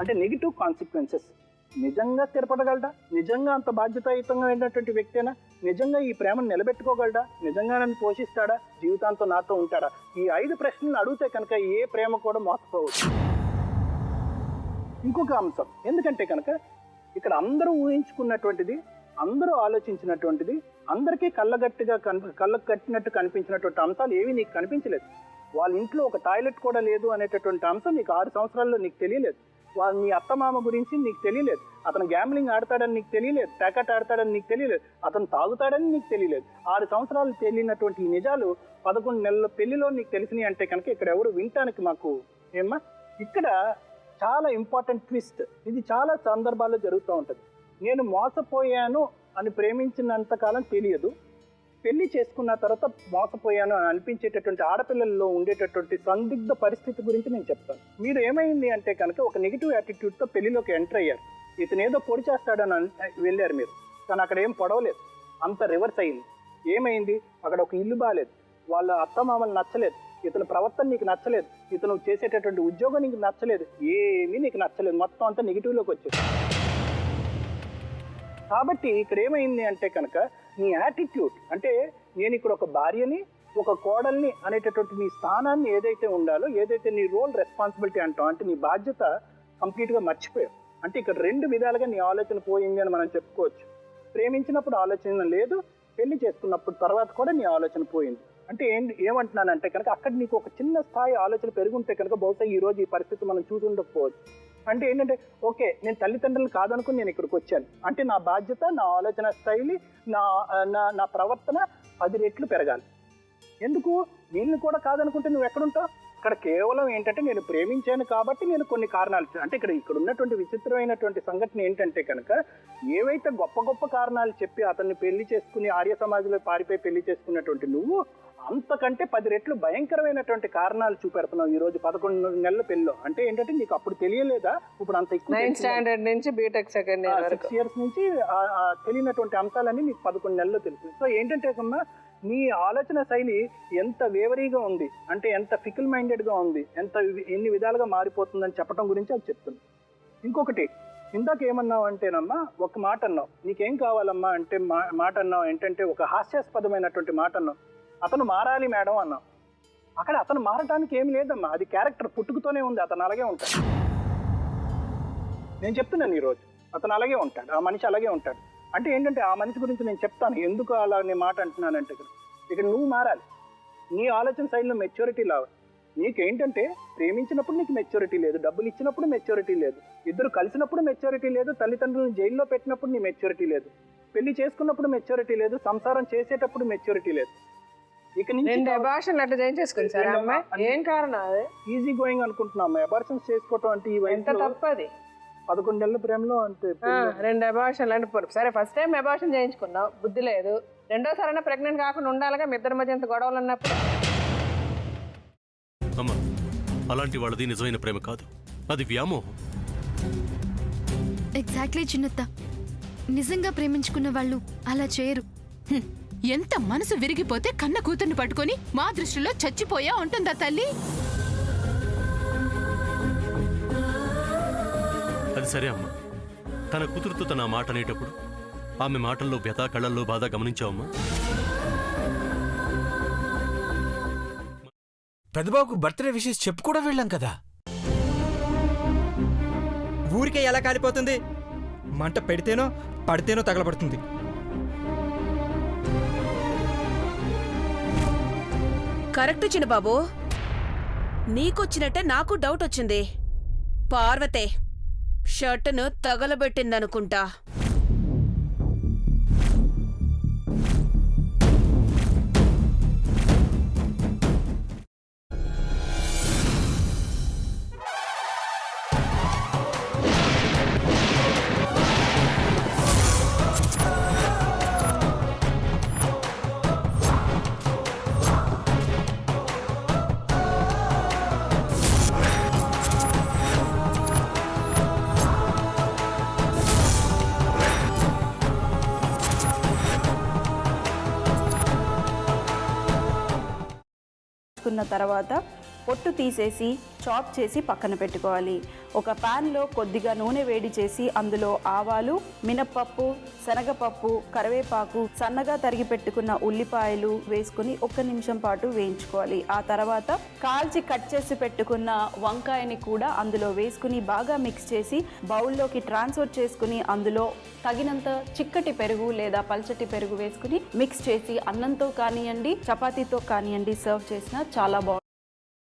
అంటే negative consequences. నిజంగా స్థిరపడగలడా? నిజంగా అంత బాధ్యతాయుతంగా అయినటువంటి వ్యక్తేనా? నిజంగా ఈ ప్రేమను నిలబెట్టుకోగలడా? నిజంగా నన్ను పోషిస్తాడా? జీవితాంతం నాతో ఉంటాడా? ఈ 5 ప్రశ్నలు అడిగితే కనుక ఏ ప్రేమ కూడా మోసపోవచ్చు. ఇంకొక అంశం, ఎందుకంటే కనుక ఇక్కడ అందరూ ఊహించుకున్నటువంటిది, అందరూ ఆలోచించినటువంటిది, అందరికీ కళ్ళకు కట్టినట్టు కనిపించినటువంటి అంశాలు ఏవి నీకు కనిపించలేదు. వాళ్ళ ఇంట్లో ఒక టాయిలెట్ కూడా లేదు అనేటటువంటి అంశం నీకు 6 సంవత్సరాల్లో నీకు తెలియలేదు. నీ అత్తమామ గురించి నీకు తెలియలేదు. అతను గ్యాంబ్లింగ్ ఆడతాడని నీకు తెలియలేదు. ప్యాకెట్ ఆడతాడని నీకు తెలియలేదు. అతను తాగుతాడని నీకు తెలియలేదు. 6 సంవత్సరాలు తెలియనటువంటి ఈ నిజాలు 11 నెలల పెళ్లిలో నీకు తెలిసినాయి అంటే కనుక ఇక్కడ ఎవరు వినటానికి మాకు ఏమ్మా? ఇక్కడ చాలా ఇంపార్టెంట్ ట్విస్ట్. ఇది చాలా సందర్భాల్లో జరుగుతూ ఉంటుంది. నేను మోసపోయాను అని ప్రేమించినంతకాలం తెలియదు, పెళ్లి చేసుకున్న తర్వాత మోసపోయాను అని అనిపించేటటువంటి ఆడపిల్లల్లో ఉండేటటువంటి సందిగ్ధ పరిస్థితి గురించి నేను చెప్తాను. మీరు ఏమైంది అంటే కనుక ఒక నెగిటివ్ యాటిట్యూడ్తో పెళ్లిలోకి ఎంటర్ అయ్యారు. ఇతను ఏదో పొడి చేస్తాడని వెళ్ళారు మీరు, కానీ అక్కడ ఏం పొడవలేదు, అంత రివర్స్ అయింది. ఏమైంది? అక్కడ ఒక ఇల్లు బాగాలేదు, వాళ్ళ అత్తమామలు నచ్చలేదు, ఇతను ప్రవర్తన నీకు నచ్చలేదు, ఇతను చేసేటటువంటి ఉద్యోగం నీకు నచ్చలేదు, ఏమీ నీకు నచ్చలేదు, మొత్తం అంతా నెగిటివ్లోకి వచ్చేది. కాబట్టి ఇక్కడ ఏమైంది అంటే కనుక నీ యాటిట్యూడ్, అంటే నేను ఇక్కడ ఒక భార్యని, ఒక కోడల్ని అనేటటువంటి నీ స్థానాన్ని ఏదైతే ఉండాలో, ఏదైతే నీ రోల్ రెస్పాన్సిబిలిటీ అంటాం, అంటే నీ బాధ్యత కంప్లీట్గా మర్చిపోయావు. అంటే ఇక్కడ 2 విధాలుగా నీ ఆలోచన పోయింది అని మనం చెప్పుకోవచ్చు. ప్రేమించినప్పుడు ఆలోచన లేదు, పెళ్లి చేసుకున్నప్పుడు తర్వాత కూడా నీ ఆలోచన పోయింది. అంటే ఏమంటున్నానంటే కనుక అక్కడ నీకు ఒక చిన్న స్థాయి ఆలోచన పెరుగుంటే కనుక బహుశా ఈ రోజు ఈ పరిస్థితి మనం చూసి ఉండకపోవచ్చు. అంటే ఏంటంటే ఓకే, నేను తల్లిదండ్రులు కాదనుకుని నేను ఇక్కడికి వచ్చాను అంటే నా బాధ్యత, నా ఆలోచన శైలి, నా ప్రవర్తన 10 రెట్లు పెరగాలి. ఎందుకు? వీళ్ళని కూడా కాదనుకుంటే నువ్వు ఎక్కడుంటావు? ఇక్కడ కేవలం ఏంటంటే నేను ప్రేమించాను కాబట్టి నేను కొన్ని కారణాలు, అంటే ఇక్కడ ఉన్నటువంటి విచిత్రమైనటువంటి సంఘటన ఏంటంటే కనుక ఏవైతే గొప్ప గొప్ప కారణాలు చెప్పి అతన్ని పెళ్లి చేసుకుని ఆర్య సమాజంలో పారిపోయి పెళ్లి చేసుకున్నటువంటి నువ్వు అంతకంటే 10 రెట్లు భయంకరమైనటువంటి కారణాలు చూపెడుతున్నావు ఈ రోజు 11 నెలల పెళ్ళిలో. అంటే ఏంటంటే నీకు అప్పుడు తెలియలేదా? ఇప్పుడు అంత ఎక్కువ 9th స్టాండర్డ్ నుంచి బీటెక్ సెకండ్ ఇయర్ 6 ఇయర్స్ నుంచి తెలియనటువంటి అంశాలన్నీ నీకు 11 నెలల్లో తెలుసు. సో ఏంటంటే కన్నా నీ ఆలోచన శైలి ఎంత వేవరీగా ఉంది, అంటే ఎంత ఫికల్ మైండెడ్గా ఉంది, ఎన్ని విధాలుగా మారిపోతుందని చెప్పడం గురించి అది చెప్తుంది. ఇంకొకటి, ఇందాక ఏమన్నావు అంటేనమ్మా, ఒక మాట అన్నావు, నీకేం కావాలమ్మా అంటే మాట అన్నావు ఏంటంటే ఒక హాస్యాస్పదమైనటువంటి మాట అన్నావు, అతను మారాలి మేడం అన్నావు. అక్కడ అతను మారటానికి ఏమి లేదమ్మా, అది క్యారెక్టర్ పుట్టుకతోనే ఉంది, అతను అలాగే ఉంటాడు. నేను చెప్తున్నాను ఈరోజు అతను అలాగే ఉంటాడు, ఆ మనిషి అలాగే ఉంటాడు. అంటే ఏంటంటే ఆ మనిషి గురించి నేను చెప్తాను ఎందుకు అలా నేను మాట అంటున్నానంటే ఇక్కడ నువ్వు మారాలి, నీ ఆలోచన శైలిలో మెచ్యూరిటీ రావాలి. నీకేంటంటే ప్రేమించినప్పుడు నీకు మెచ్యూరిటీ లేదు, డబ్బులు ఇచ్చినప్పుడు మెచ్యూరిటీ లేదు, ఇద్దరు కలిసినప్పుడు మెచ్యూరిటీ లేదు, తల్లిదండ్రులను జైల్లో పెట్టినప్పుడు నీ మెచ్యూరిటీ లేదు, పెళ్లి చేసుకున్నప్పుడు మెచ్యూరిటీ లేదు, సంసారం చేసేటప్పుడు మెచ్యూరిటీ లేదు. ఇక నుంచి అబార్షన్ అట్లా చేయించేసుకుంది సార్ అమ్మాయి. ఏం కారణం? అది ఈజీ గోయింగ్ అనుకుంటున్నాం. అబార్షన్స్ చేసుకోవటం అంటే ఈ వయసులో తప్పది. 11 నెలల ప్రేమలో అంటే 2 అబార్షన్లు అంటే సరే, ఫస్ట్ టైం అబార్షన్ చేయించుకున్నావు, బుద్ధి లేదు, రెండోసారైనా ప్రెగ్నెంట్ కాకుండా ఉండాలిగా, మీ ఇద్దరి మధ్య ఎంత గొడవలు ఉన్నప్పుడు. అమ్మా, అలాంటి వాళ్ళది నిజమైన ప్రేమ కాదు, అది వ్యామోహం. ఎగ్జాక్ట్లీ చిన్నత్త, నిజంగా ప్రేమించుకున్న వాళ్ళు అలా చేయరు. ఎంత మనసు విరిగిపోతే కన్న కూతుర్ని పట్టుకొని మా దృష్టిలో చచ్చిపోయా ఉంటుందా తల్లి? అది సరే అమ్మా, తన కూతురుతో తన మాట అనేటప్పుడు ఆమె మాటల్లో వ్యథ, కళ్ళల్లో బాధ గమనించావమ్మా? పెద్దబాబుకు బర్త్డే విషెస్ చెప్పు కూడా వెళ్ళాం కదా. ఊరికే ఎలా కాలిపోతుంది? మంట పెడితేనో పడితేనో తగలబడుతుంది. కరెక్ట్ చిన్నబాబు, నీకొచ్చినట్టే నాకు డౌట్ వచ్చింది. పార్వతే షర్టును తగలబెట్టిందనుకుంటా. తర్వాత పొట్టు తీసేసి చాప్ చేసి పక్కన పెట్టుకోవాలి. ఒక ప్యాన్లో కొద్దిగా నూనె వేడి చేసి అందులో ఆవాలు, మినప్పప్పు, శనగపప్పు, కరివేపాకు, సన్నగా తరిగి పెట్టుకున్న ఉల్లిపాయలు వేసుకుని 1 నిమిషం పాటు వేయించుకోవాలి. ఆ తర్వాత కాల్చి కట్ చేసి పెట్టుకున్న వంకాయని కూడా అందులో వేసుకుని బాగా మిక్స్ చేసి బౌల్లోకి ట్రాన్స్ఫర్ చేసుకుని అందులో తగినంత చిక్కటి పెరుగు లేదా పల్చటి పెరుగు వేసుకుని మిక్స్ చేసి అన్నంతో కానివ్వండి, చపాతీతో కానివ్వండి సర్వ్ చేసినా చాలా బాగుంటుంది.